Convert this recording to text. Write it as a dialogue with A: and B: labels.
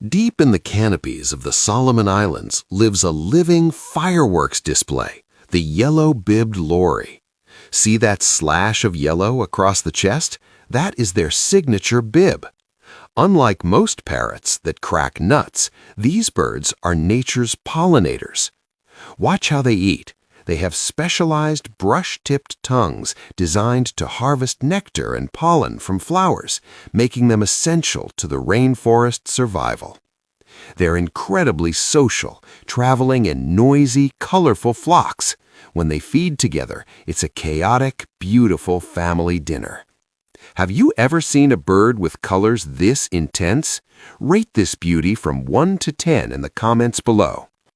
A: Deep in the canopies of the Solomon Islands lives a living fireworks display, the Yellow-bibbed Lory. See that slash of yellow across the chest? That is their signature bib. Unlike most parrots that crack nuts, these birds are nature's pollinators. Watch how they eat. They have specialized brush-tipped tongues designed to harvest nectar and pollen from flowers, making them essential to the rainforest's survival. They're incredibly social, traveling in noisy, colorful flocks. When they feed together, it's a chaotic, beautiful family dinner. Have you ever seen a bird with colors this intense? Rate this beauty from 1 to 10 in the comments below.